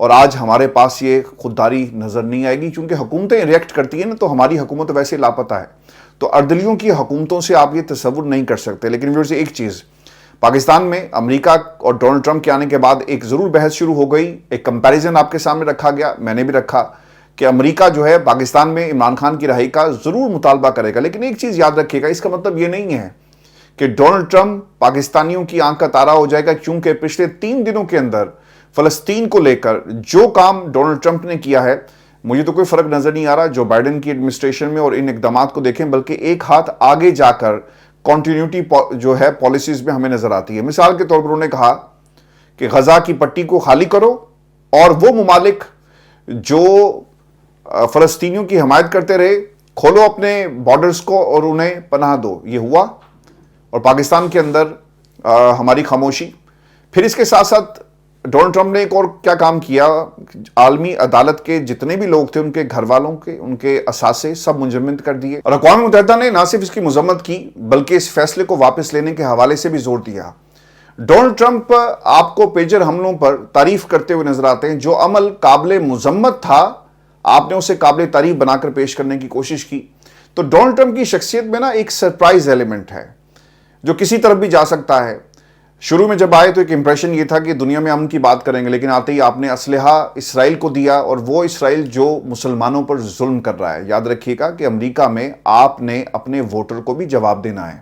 اور آج ہمارے پاس یہ خودداری نظر نہیں آئے گی، کیونکہ حکومتیں ریئیکٹ کرتی ہیں نا، تو ہماری حکومت ویسے لاپتہ ہے، تو اردلیوں کی حکومتوں سے آپ یہ تصور نہیں کر سکتے۔ لیکن ویورز ایک چیز، پاکستان میں امریکہ اور ڈونلڈ ٹرمپ کے آنے کے بعد ایک ضرور بحث شروع ہو گئی، ایک کمپیریزن آپ کے سامنے رکھا گیا، میں نے بھی رکھا کہ امریکہ جو ہے پاکستان میں عمران خان کی رہائی کا ضرور مطالبہ کرے گا۔ لیکن ایک چیز یاد رکھیے گا، اس کا مطلب یہ نہیں ہے کہ ڈونلڈ ٹرمپ پاکستانیوں کی آنکھ کا تارا ہو جائے گا، کیونکہ پچھلے 3 دنوں کے اندر فلسطین کو لے کر جو کام ڈونلڈ ٹرمپ نے کیا ہے، مجھے تو کوئی فرق نظر نہیں آ رہا جو بائیڈن کی ایڈمنسٹریشن میں اور ان اقدامات کو دیکھیں، بلکہ ایک ہاتھ آگے جا کر کنٹینیوٹی جو ہے پالیسیز میں ہمیں نظر آتی ہے۔ مثال کے طور پر انہوں نے کہا کہ غزہ کی پٹی کو خالی کرو، اور وہ ممالک جو فلسطینیوں کی حمایت کرتے رہے کھولو اپنے بارڈرز کو اور انہیں پناہ دو۔ یہ ہوا، اور پاکستان کے اندر ہماری خاموشی۔ پھر اس کے ساتھ ساتھ ڈونلڈ ٹرمپ نے ایک اور کیا کام کیا، عالمی عدالت کے جتنے بھی لوگ تھے، ان کے گھر والوں کے، ان کے اثاثے سب منجمد کر دیے، اور اقوام متحدہ نے نہ صرف اس کی مذمت کی بلکہ اس فیصلے کو واپس لینے کے حوالے سے بھی زور دیا۔ ڈونلڈ ٹرمپ آپ کو پیجر حملوں پر تعریف کرتے ہوئے نظر آتے ہیں، جو عمل قابل مذمت تھا آپ نے اسے قابل تعریف بنا کر پیش کرنے کی کوشش کی۔ تو ڈونلڈ ٹرمپ کی شخصیت میں نا ایک سرپرائز ایلیمنٹ ہے جو کسی طرف بھی جا سکتا ہے۔ شروع میں جب آئے تو ایک امپریشن یہ تھا کہ دنیا میں امن کی بات کریں گے، لیکن آتے ہی آپ نے اسلحہ اسرائیل کو دیا، اور وہ اسرائیل جو مسلمانوں پر ظلم کر رہا ہے۔ یاد رکھیے گا کہ امریکہ میں آپ نے اپنے ووٹر کو بھی جواب دینا ہے۔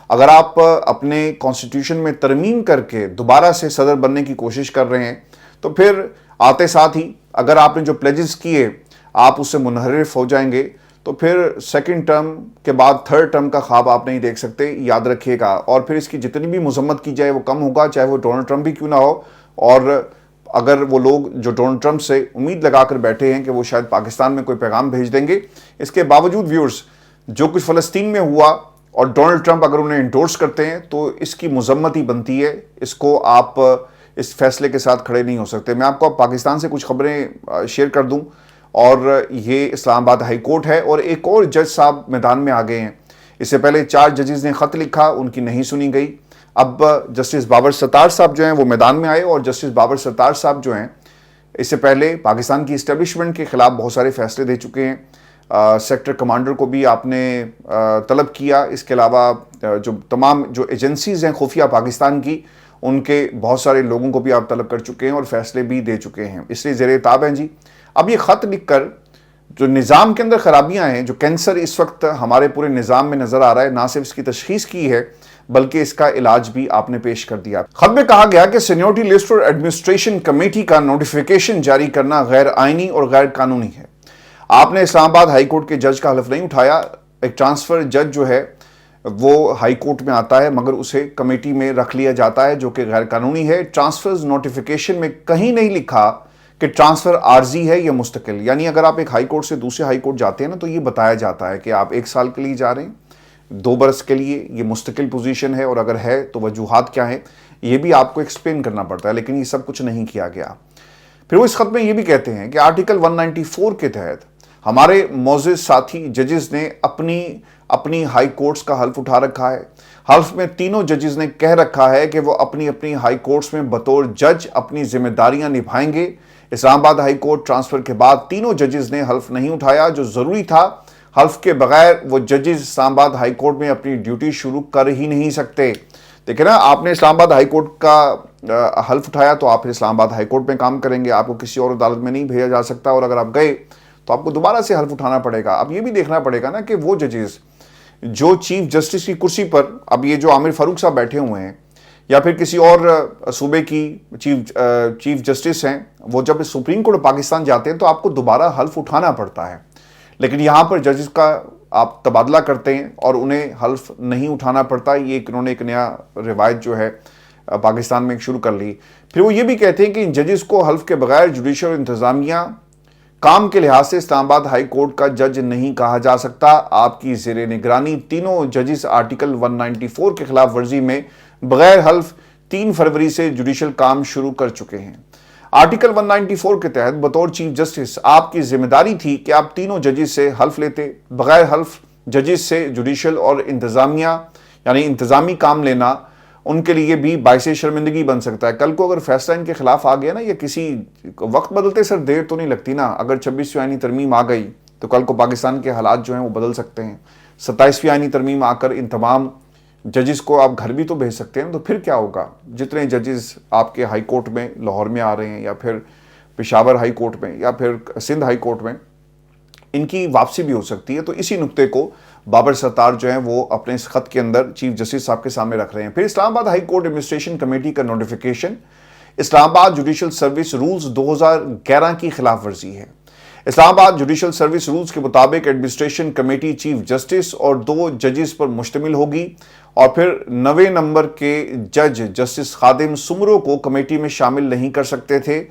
اگر آپ اپنے کانسٹیٹیوشن میں ترمیم کر کے دوبارہ سے صدر بننے کی کوشش کر رہے ہیں، تو پھر آتے ساتھ ہی اگر آپ نے جو پلیجز کیے آپ اس سے منحرف ہو جائیں گے، تو پھر سیکنڈ ٹرم کے بعد تھرڈ ٹرم کا خواب آپ نہیں دیکھ سکتے، یاد رکھیے گا۔ اور پھر اس کی جتنی بھی مذمت کی جائے وہ کم ہوگا، چاہے وہ ڈونلڈ ٹرمپ بھی کیوں نہ ہو۔ اور اگر وہ لوگ جو ڈونلڈ ٹرمپ سے امید لگا کر بیٹھے ہیں کہ وہ شاید پاکستان میں کوئی پیغام بھیج دیں گے، اس کے باوجود ویورز جو کچھ فلسطین میں ہوا اور ڈونلڈ ٹرمپ اگر انہیں انڈورس کرتے ہیں تو اس کی مذمت ہی بنتی ہے، اس کو آپ اس فیصلے کے ساتھ کھڑے نہیں ہو سکتے۔ میں آپ کو پاکستان سے کچھ خبریں شیئر کر دوں، اور یہ اسلام آباد ہائی کورٹ ہے، اور ایک اور جج صاحب میدان میں آ گئے ہیں۔ اس سے پہلے 4 ججز نے خط لکھا، ان کی نہیں سنی گئی۔ اب جسٹس بابر ستار صاحب جو ہیں وہ میدان میں آئے، اور جسٹس بابر ستار صاحب جو ہیں اس سے پہلے پاکستان کی اسٹیبلشمنٹ کے خلاف بہت سارے فیصلے دے چکے ہیں۔ سیکٹر کمانڈر کو بھی آپ نے طلب کیا، اس کے علاوہ جو تمام جو ایجنسیز ہیں خفیہ پاکستان کی، ان کے بہت سارے لوگوں کو بھی آپ طلب کر چکے ہیں اور فیصلے بھی دے چکے ہیں، اس لیے زیر تاب ہیں جی۔ اب یہ خط لکھ کر جو نظام کے اندر خرابیاں ہیں، جو کینسر اس وقت ہمارے پورے نظام میں نظر آ رہا ہے، نہ صرف اس کی تشخیص کی ہے بلکہ اس کا علاج بھی آپ نے پیش کر دیا۔ خط میں کہا گیا کہ سینیورٹی لسٹ اور ایڈمنسٹریشن کمیٹی کا نوٹیفیکیشن جاری کرنا غیر آئینی اور غیر قانونی ہے۔ آپ نے اسلام آباد ہائی کورٹ کے جج کا حلف نہیں اٹھایا۔ ایک ٹرانسفر جج جو ہے وہ ہائی کورٹ میں آتا ہے مگر اسے کمیٹی میں رکھ لیا جاتا ہے، جو کہ غیر قانونی ہے۔ ٹرانسفرز نوٹیفیکیشن میں کہیں نہیں لکھا کہ ٹرانسفر عارضی ہے یا مستقل، یعنی اگر آپ ایک ہائی کورٹ سے دوسرے ہائی کورٹ جاتے ہیں نا، تو یہ بتایا جاتا ہے کہ آپ 1 سال کے لیے جا رہے ہیں، 2 برس کے لیے، یہ مستقل پوزیشن ہے، اور اگر ہے تو وجوہات کیا ہیں یہ بھی آپ کو ایکسپلین کرنا پڑتا ہے، لیکن یہ سب کچھ نہیں کیا گیا۔ پھر وہ اس خط میں یہ بھی کہتے ہیں کہ آرٹیکل 194 کے تحت ہمارے معزز ساتھی ججز نے اپنی ہائی کورٹس کا حلف اٹھا رکھا ہے۔ حلف میں تینوں ججز نے کہہ رکھا ہے کہ وہ اپنی ہائی کورٹس میں بطور جج اپنی ذمہ داریاں نبھائیں گے۔ اسلام آباد ہائی کورٹ ٹرانسفر کے بعد تینوں ججز نے حلف نہیں اٹھایا جو ضروری تھا۔ حلف کے بغیر وہ ججز اسلام آباد ہائی کورٹ میں اپنی ڈیوٹی شروع کر ہی نہیں سکتے۔ دیکھیں نا، آپ نے اسلام آباد ہائی کورٹ کا حلف اٹھایا تو آپ اسلام آباد ہائی کورٹ میں کام کریں گے، آپ کو کسی اور عدالت میں نہیں بھیجا جا سکتا، اور اگر آپ گئے تو آپ کو دوبارہ سے حلف اٹھانا پڑے گا۔ اب یہ بھی دیکھنا پڑے گا نا کہ وہ ججز جو چیف جسٹس کی کرسی پر، اب یہ جو عامر فاروق صاحب بیٹھے ہوئے ہیں یا پھر کسی اور صوبے کی چیف جسٹس ہیں، وہ جب سپریم کورٹ پاکستان جاتے ہیں تو آپ کو دوبارہ حلف اٹھانا پڑتا ہے، لیکن یہاں پر ججز کا آپ تبادلہ کرتے ہیں اور انہیں حلف نہیں اٹھانا پڑتا۔ یہ انہوں نے ایک نیا روایت جو ہے پاکستان میں شروع کر لی۔ پھر وہ یہ بھی کہتے ہیں کہ ان ججز کو حلف کے بغیر جوڈیشل اور انتظامیہ کام کے لحاظ سے اسلام آباد ہائی کورٹ کا جج نہیں کہا جا سکتا۔ آپ کی زیر نگرانی تینوں ججز آرٹیکل 194 کے خلاف ورزی میں بغیر حلف 3 فروری سے جوڈیشل کام شروع کر چکے ہیں۔ آرٹیکل 194 کے تحت بطور چیف جسٹس آپ کی ذمہ داری تھی کہ آپ تینوں ججز سے حلف لیتے۔ بغیر حلف ججز سے جوڈیشل اور انتظامیہ یعنی انتظامی کام لینا ان کے لیے بھی باعث شرمندگی بن سکتا ہے. کل کو اگر فیصلہ ان کے خلاف آ گیا نا، یا کسی وقت بدلتے سر دیر تو نہیں لگتی نا، اگر 26ویں آئینی ترمیم آ گئی تو کل کو پاکستان کے حالات جو ہیں وہ بدل سکتے ہیں. 27ویں آئینی ترمیم آ کر ان تمام ججز کو آپ گھر بھی تو بھیج سکتے ہیں، تو پھر کیا ہوگا؟ جتنے ججز آپ کے ہائی کورٹ میں لاہور میں آ رہے ہیں، یا پھر پشاور ہائی کورٹ میں، یا پھر سندھ ہائی کورٹ میں، ان کی واپسی بھی ہو سکتی ہے. تو اسی نقطے کو بابر ستار جو ہیں وہ اپنے اس خط کے اندر چیف جسٹس صاحب کے سامنے رکھ رہے ہیں. پھر اسلام آباد ہائی کورٹ ایڈمنسٹریشن کمیٹی کا نوٹیفیکیشن، اسلام آباد جوڈیشل سروس رولز 2011 کی خلاف ورزی ہے. اسلام آباد جوڈیشل سروس رولز کے مطابق ایڈمنسٹریشن کمیٹی چیف جسٹس اور 2 ججز پر مشتمل ہوگی، اور پھر 9 نمبر کے جج جسٹس خادم سمرو کو کمیٹی میں شامل نہیں کر سکتے تھے،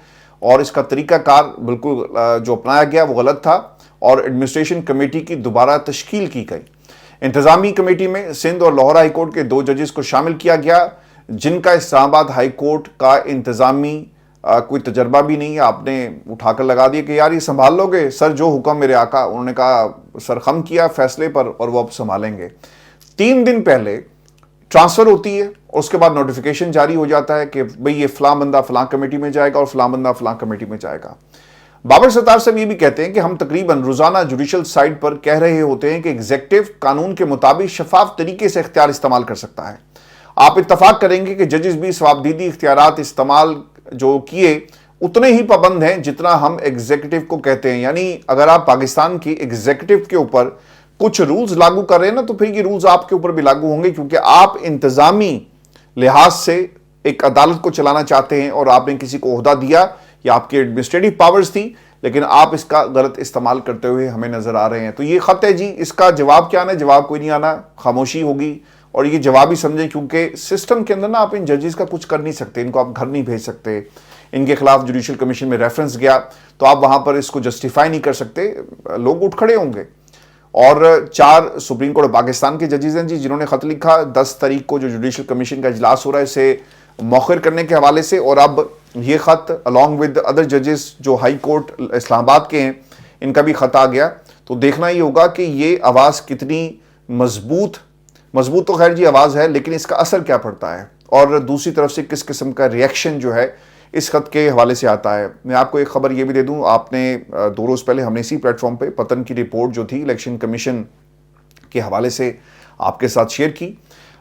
اور اس کا طریقہ کار بالکل جو اپنایا گیا وہ غلط تھا، اور ایڈمنسٹریشن کمیٹی کی دوبارہ تشکیل کی گئی. انتظامی کمیٹی میں سندھ اور لاہور ہائی کورٹ کے 2 ججز کو شامل کیا گیا، جن کا اسلام آباد ہائی کورٹ کا انتظامی کوئی تجربہ بھی نہیں ہے. آپ نے اٹھا کر لگا دیا کہ یار یہ سنبھال لو گے سر، جو حکم میرے آقا. انہوں نے کہا سرخم کیا فیصلے پر، اور وہ اب سنبھالیں گے. 3 دن پہلے ٹرانسفر ہوتی ہے، اور اس کے بعد نوٹیفیکیشن جاری ہو جاتا ہے کہ بھئی یہ فلاں بندہ فلاں کمیٹی میں جائے گا اور فلاں بندہ فلاں کمیٹی میں جائے گا. بابر ستار صاحب یہ بھی کہتے ہیں کہ ہم تقریباً روزانہ جوڈیشل سائٹ پر کہہ رہے ہوتے ہیں کہ ایگزیکٹو قانون کے مطابق شفاف طریقے سے اختیار استعمال کر سکتا ہے. آپ اتفاق کریں گے کہ ججز بھی ثوابدیدی اختیارات استعمال جو کیے اتنے ہی پابند ہیں جتنا ہم ایگزیکٹو کو کہتے ہیں. یعنی اگر آپ پاکستان کی ایگزیکٹو کے اوپر کچھ رولز لاگو کر رہے ہیں نا، تو پھر یہ رولز آپ کے اوپر بھی لاگو ہوں گے، کیونکہ آپ انتظامی لحاظ سے ایک عدالت کو چلانا چاہتے ہیں، اور آپ نے کسی کو عہدہ دیا، یا آپ کی ایڈمنسٹریٹو پاورز تھی، لیکن آپ اس کا غلط استعمال کرتے ہوئے ہمیں نظر آ رہے ہیں. تو یہ خط ہے جی، اس کا جواب کیا آنا ہے؟ جواب کوئی نہیں آنا، خاموشی ہوگی. اور یہ جواب ہی سمجھیں، کیونکہ سسٹم کے اندر نا آپ ان ججز کا کچھ کر نہیں سکتے، ان کو آپ گھر نہیں بھیج سکتے. ان کے خلاف جوڈیشل کمیشن میں ریفرنس گیا تو آپ وہاں پر اس کو جسٹیفائی نہیں کر سکتے، لوگ اٹھ کھڑے ہوں گے. اور 4 سپریم کورٹ پاکستان کے ججز ہیں جی، جنہوں نے خط لکھا 10 تاریخ کو جو جوڈیشل کمیشن کا اجلاس ہو رہا ہے اسے مؤخر کرنے کے حوالے سے. اور اب یہ خط along with other judges جو ہائی کورٹ اسلام آباد کے ہیں، ان کا بھی خط آ گیا. تو دیکھنا ہی ہوگا کہ یہ آواز کتنی مضبوط تو خیر جی آواز ہے، لیکن اس کا اثر کیا پڑتا ہے، اور دوسری طرف سے کس قسم کا ریئیکشن جو ہے اس خط کے حوالے سے آتا ہے. میں آپ کو ایک خبر یہ بھی دے دوں، آپ نے 2 روز پہلے ہم نے اسی پلیٹ فارم پہ پتن کی رپورٹ جو تھی الیکشن کمیشن کے حوالے سے آپ کے ساتھ شیئر کی،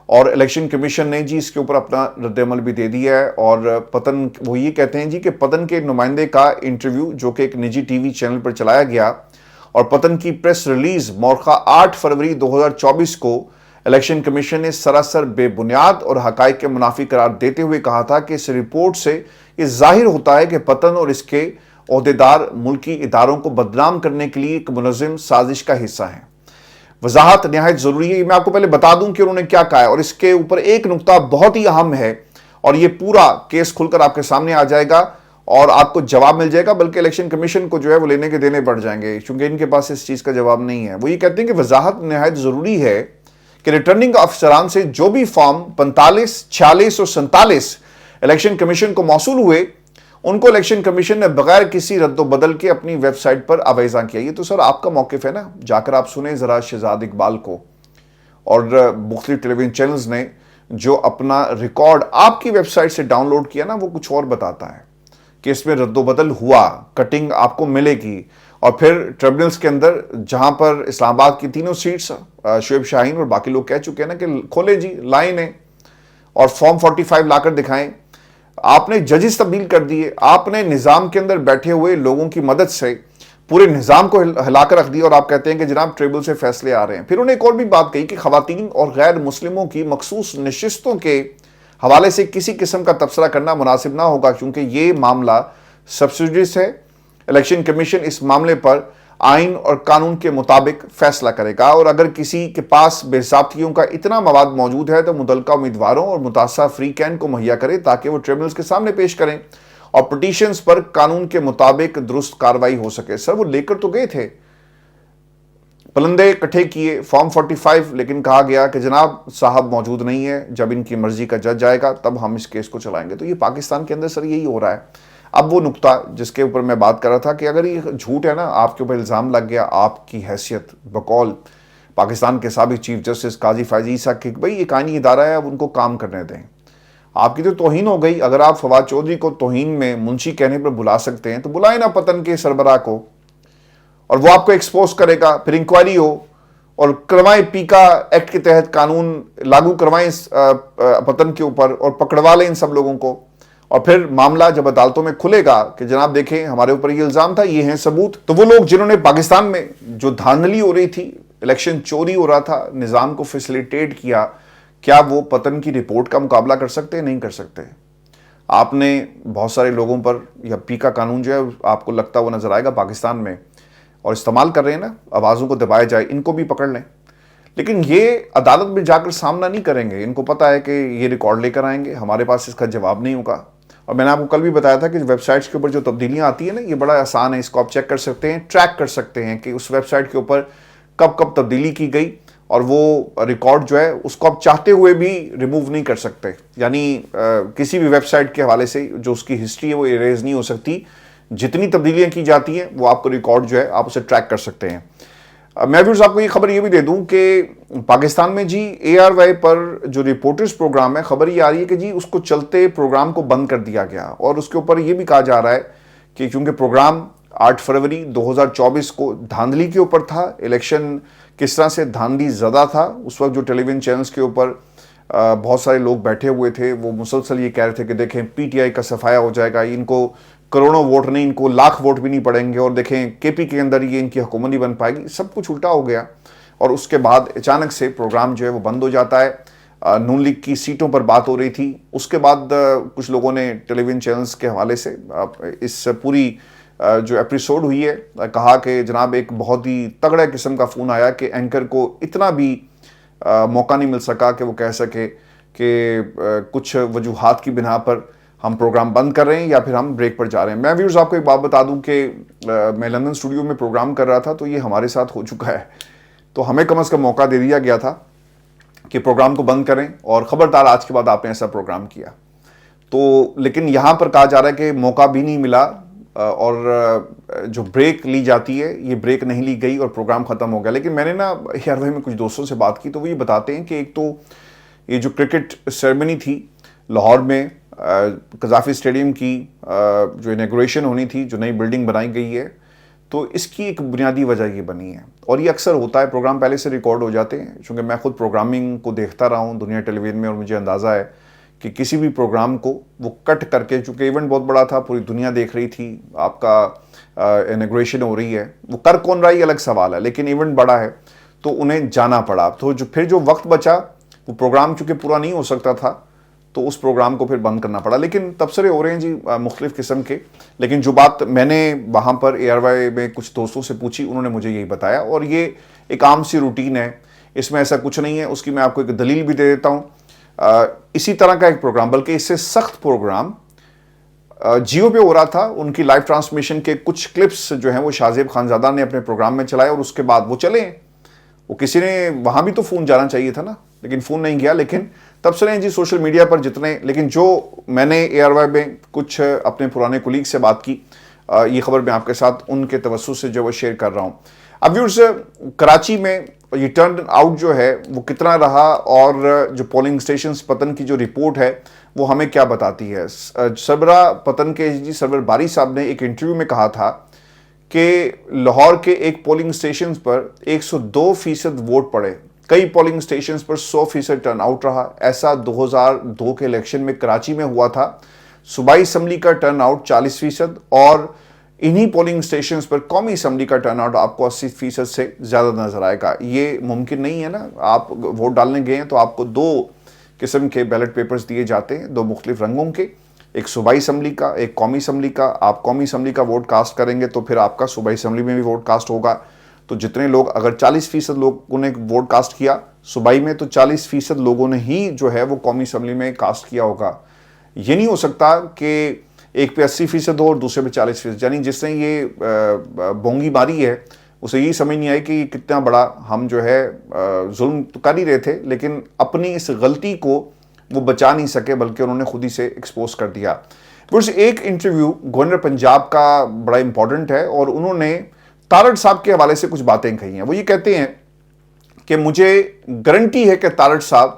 اور الیکشن کمیشن نے جی اس کے اوپر اپنا رد عمل بھی دے دیا ہے. اور پتن وہ یہ کہتے ہیں جی کہ پتن کے نمائندے کا انٹرویو جو کہ ایک نجی ٹی وی چینل پر چلایا گیا، اور پتن کی پریس ریلیز مورخہ 8 فروری 2024 کو الیکشن کمیشن نے سراسر بے بنیاد اور حقائق کے منافی قرار دیتے ہوئے کہا تھا کہ اس رپورٹ سے یہ ظاہر ہوتا ہے کہ پتن اور اس کے عہدیدار ملکی اداروں کو بدنام کرنے کے لیے ایک منظم سازش کا حصہ ہیں. وضاحت نہایت ضروری ہے. میں آپ کو پہلے بتا دوں کہ انہوں نے کیا کہا ہے، اور اس کے اوپر ایک نقطہ بہت ہی اہم ہے، اور یہ پورا کیس کھل کر آپ کے سامنے آ جائے گا اور آپ کو جواب مل جائے گا، بلکہ الیکشن کمیشن کو جو ہے وہ لینے کے دینے پڑ جائیں گے، کیونکہ ان کے پاس اس چیز کا جواب نہیں ہے. وہ یہ کہتے ہیں کہ وضاحت نہایت ضروری ہے کہ ریٹرننگ افسران سے جو بھی فارم 45، 46 اور 47 الیکشن کمیشن کو موصول ہوئے، ان کو الیکشن کمیشن نے بغیر کسی رد و بدل کے اپنی ویب سائٹ پر آویزاں کیا. یہ تو سر آپ کا موقف ہے نا، جا کر آپ سنیں ذرا شہزاد اقبال کو، اور مختلف ٹیلی ویژن چینلز نے جو اپنا ریکارڈ آپ کی ویب سائٹ سے ڈاؤن لوڈ کیا نا، وہ کچھ اور بتاتا ہے کہ اس میں رد و بدل ہوا، کٹنگ آپ کو ملے گی. اور پھر ٹریبونلز کے اندر جہاں پر اسلام آباد کی تینوں سیٹس شعیب شاہین اور باقی لوگ کہہ چکے ہیں نا کہ کھولیں جی لائن ہے اور فارم 45 لا کر دکھائیں. آپ نے ججز تبدیل کر دیے، آپ نے نظام کے اندر بیٹھے ہوئے لوگوں کی مدد سے پورے نظام کو ہلا کر رکھ دیا، اور آپ کہتے ہیں کہ جناب ٹریبل سے فیصلے آ رہے ہیں. پھر انہوں نے ایک اور بھی بات کہی کہ خواتین اور غیر مسلموں کی مخصوص نشستوں کے حوالے سے کسی قسم کا تبصرہ کرنا مناسب نہ ہوگا، کیونکہ یہ معاملہ سبسیڈیز ہے. الیکشن کمیشن اس معاملے پر آئین اور قانون کے مطابق فیصلہ کرے گا، اور اگر کسی کے پاس بے ضابطگیوں کا اتنا مواد موجود ہے تو متعلقہ امیدواروں اور متاثرہ فریقین کو مہیا کرے تاکہ وہ ٹریبونلز کے سامنے پیش کریں اور پٹیشنز پر قانون کے مطابق درست کارروائی ہو سکے. سر وہ لے کر تو گئے تھے، پلندے اکٹھے کیے فارم 45، لیکن کہا گیا کہ جناب صاحب موجود نہیں ہے، جب ان کی مرضی کا جج جائے گا تب ہم اس کیس کو چلائیں گے. تو یہ پاکستان کے اندر سر یہی ہو رہا ہے. اب وہ نقطہ جس کے اوپر میں بات کر رہا تھا کہ اگر یہ جھوٹ ہے نا، آپ کے اوپر الزام لگ گیا، آپ کی حیثیت بقول پاکستان کے سابق چیف جسٹس قاضی فائز عیسیٰ کہ بھئی ایک آئینی ادارہ ہے، اب ان کو کام کرنے دیں. آپ کی تو توہین ہو گئی. اگر آپ فواد چودھری کو توہین میں منشی کہنے پر بلا سکتے ہیں تو بلائیں نا پتن کے سربراہ کو, اور وہ آپ کو ایکسپوز کرے گا, پھر انکوائری ہو اور کروائیں پیکا ایکٹ کے تحت قانون لاگو کروائیں پتن کے اوپر اور پکڑوا لیں ان سب لوگوں کو, اور پھر معاملہ جب عدالتوں میں کھلے گا کہ جناب دیکھیں ہمارے اوپر یہ الزام تھا, یہ ہیں ثبوت, تو وہ لوگ جنہوں نے پاکستان میں جو دھاندلی ہو رہی تھی, الیکشن چوری ہو رہا تھا, نظام کو فیسیلیٹیٹ کیا, کیا وہ پتن کی رپورٹ کا مقابلہ کر سکتے ہیں؟ نہیں کر سکتے. آپ نے بہت سارے لوگوں پر یا پیکا قانون جو ہے آپ کو لگتا وہ نظر آئے گا پاکستان میں, اور استعمال کر رہے ہیں نا, آوازوں کو دبایا جائے, ان کو بھی پکڑ لیں, لیکن یہ عدالت میں جا کر سامنا نہیں کریں گے. ان کو پتا ہے کہ یہ ریکارڈ لے کر آئیں گے, ہمارے پاس اس کا جواب نہیں ہوگا. اور میں نے آپ کو کل بھی بتایا تھا کہ ویب سائٹس کے اوپر جو تبدیلیاں آتی ہیں نا, یہ بڑا آسان ہے, اس کو آپ چیک کر سکتے ہیں, ٹریک کر سکتے ہیں کہ اس ویب سائٹ کے اوپر کب کب تبدیلی کی گئی, اور وہ ریکارڈ جو ہے اس کو آپ چاہتے ہوئے بھی ریموو نہیں کر سکتے. یعنی کسی بھی ویب سائٹ کے حوالے سے جو اس کی ہسٹری ہے وہ اریز نہیں ہو سکتی. جتنی تبدیلیاں کی جاتی ہیں وہ آپ کو ریکارڈ جو ہے آپ اسے ٹریک کر سکتے ہیں. میں ویورز آپ کو یہ خبر یہ بھی دے دوں کہ پاکستان میں جی ARY پر جو رپورٹرز پروگرام ہے, خبر یہ آ رہی ہے کہ جی اس کو چلتے پروگرام کو بند کر دیا گیا, اور اس کے اوپر یہ بھی کہا جا رہا ہے کہ چونکہ پروگرام 8 فروری 2024 کو دھاندلی کے اوپر تھا, الیکشن کس طرح سے دھاندلی زدہ تھا, اس وقت جو ٹیلی ویژن چینلز کے اوپر بہت سارے لوگ بیٹھے ہوئے تھے, وہ مسلسل یہ کہہ رہے تھے کہ دیکھیں PTI کا صفایا ہو جائے گا, ان کو کروڑوں ووٹ نہیں, ان کو لاکھ ووٹ بھی نہیں پڑیں گے, اور دیکھیں KP کے اندر یہ ان کی حکومت نہیں بن پائے گی. سب کچھ الٹا ہو گیا, اور اس کے بعد اچانک سے پروگرام جو ہے وہ بند ہو جاتا ہے. نون لیگ کی سیٹوں پر بات ہو رہی تھی, اس کے بعد کچھ لوگوں نے ٹیلی ویژن چینلز کے حوالے سے اس پوری جو ایپیسوڈ ہوئی ہے کہا کہ جناب ایک بہت ہی تگڑے قسم کا فون آیا کہ اینکر کو اتنا بھی موقع نہیں مل سکا کہ وہ کہہ سکے کہ کچھ وجوہات کی بنا پر ہم پروگرام بند کر رہے ہیں یا پھر ہم بریک پر جا رہے ہیں. میں ویورز آپ کو ایک بات بتا دوں کہ میں لندن اسٹوڈیو میں پروگرام کر رہا تھا, تو یہ ہمارے ساتھ ہو چکا ہے, تو ہمیں کم از کم موقع دے دیا گیا تھا کہ پروگرام کو بند کریں, اور خبردار آج کے بعد آپ نے ایسا پروگرام کیا. تو لیکن یہاں پر کہا جا رہا ہے کہ موقع بھی نہیں ملا, اور جو بریک لی جاتی ہے یہ بریک نہیں لی گئی اور پروگرام ختم ہو گیا. لیکن میں نے نا ARY میں کچھ دوستوں سے بات کی, تو وہ یہ بتاتے ہیں کہ ایک تو یہ جو کرکٹ سیرمنی تھی لاہور میں قذافی اسٹیڈیم کی جو انیگوریشن ہونی تھی, جو نئی بلڈنگ بنائی گئی ہے, تو اس کی ایک بنیادی وجہ یہ بنی ہے. اور یہ اکثر ہوتا ہے, پروگرام پہلے سے ریکارڈ ہو جاتے ہیں, چونکہ میں خود پروگرامنگ کو دیکھتا رہا ہوں دنیا ٹیلی ویژن میں, اور مجھے اندازہ ہے کہ کسی بھی پروگرام کو وہ کٹ کر کے, چونکہ ایونٹ بہت بڑا تھا, پوری دنیا دیکھ رہی تھی, آپ کا انیگوریشن ہو رہی ہے, وہ کر کون رہا ہے یہ الگ سوال ہے, لیکن ایونٹ بڑا ہے تو انہیں جانا پڑا. تو پھر جو وقت بچا, وہ پروگرام چونکہ پورا نہیں ہو سکتا تھا, تو اس پروگرام کو پھر بند کرنا پڑا. لیکن تبصرے ہو رہے ہیں جی مختلف قسم کے, لیکن جو بات میں نے وہاں پر ARY میں کچھ دوستوں سے پوچھی, انہوں نے مجھے یہی بتایا, اور یہ ایک عام سی روٹین ہے, اس میں ایسا کچھ نہیں ہے. اس کی میں آپ کو ایک دلیل بھی دے دیتا ہوں. اسی طرح کا ایک پروگرام, بلکہ اس سے سخت پروگرام جیو پہ ہو رہا تھا. ان کی لائیو ٹرانسمیشن کے کچھ کلپس جو ہیں وہ شاہزیب خانزادہ نے اپنے پروگرام میں چلائے, اور اس کے بعد وہ چلے. وہ کسی نے وہاں بھی تو فون جانا چاہیے تھا نا, لیکن فون نہیں گیا. لیکن تبصرے ہیں جی سوشل میڈیا پر جتنے, لیکن جو میں نے ARY میں کچھ اپنے پرانے کولیگ سے بات کی, یہ خبر میں آپ کے ساتھ ان کے توسط سے جو وہ شیئر کر رہا ہوں. اب ویورز, کراچی میں یہ ٹرن آؤٹ جو ہے وہ کتنا رہا, اور جو پولنگ اسٹیشنز پتن کی جو رپورٹ ہے وہ ہمیں کیا بتاتی ہے. سربراہ پتن کے جی سرور باری صاحب نے ایک انٹرویو میں کہا تھا کہ لاہور کے ایک پولنگ اسٹیشنز پر 102% ووٹ پڑے, کئی پولنگ اسٹیشنز پر 100% ٹرن آؤٹ رہا. ایسا 2002 کے الیکشن میں کراچی میں ہوا تھا. صوبائی اسمبلی کا ٹرن آؤٹ 40%, اور انہی پولنگ اسٹیشنز پر قومی اسمبلی کا ٹرن آؤٹ آپ کو 80% سے زیادہ نظر آئے گا. یہ ممکن نہیں ہے نا, آپ ووٹ ڈالنے گئے ہیں تو آپ کو 2 قسم کے بیلٹ پیپرز دیے جاتے ہیں, 2 مختلف رنگوں کے, ایک صوبائی اسمبلی کا, ایک قومی اسمبلی کا. آپ قومی اسمبلی کا ووٹ کاسٹ کریں گے تو پھر آپ کا صوبائی اسمبلی میں بھی ووٹ کاسٹ ہوگا. تو جتنے لوگ, اگر 40% لوگوں نے ووٹ کاسٹ کیا صوبائی میں, تو 40% لوگوں نے ہی جو ہے وہ قومی اسمبلی میں کاسٹ کیا ہوگا. یہ نہیں ہو سکتا کہ ایک پہ 80% ہو اور دوسرے پہ 40%. یعنی جس نے یہ بونگی ماری ہے اسے یہی سمجھ نہیں آئی کہ یہ کتنا بڑا ہم جو ہے ظلم تو کر ہی رہے تھے, لیکن اپنی اس غلطی کو وہ بچا نہیں سکے, بلکہ انہوں نے خود ہی سے ایکسپوز کر دیا. ایک انٹرویو گورنر پنجاب کا بڑا امپورٹنٹ ہے, اور انہوں نے تارڑ صاحب کے حوالے سے کچھ باتیں کہی ہیں. وہ یہ کہتے ہیں کہ مجھے گارنٹی ہے کہ تارڑ صاحب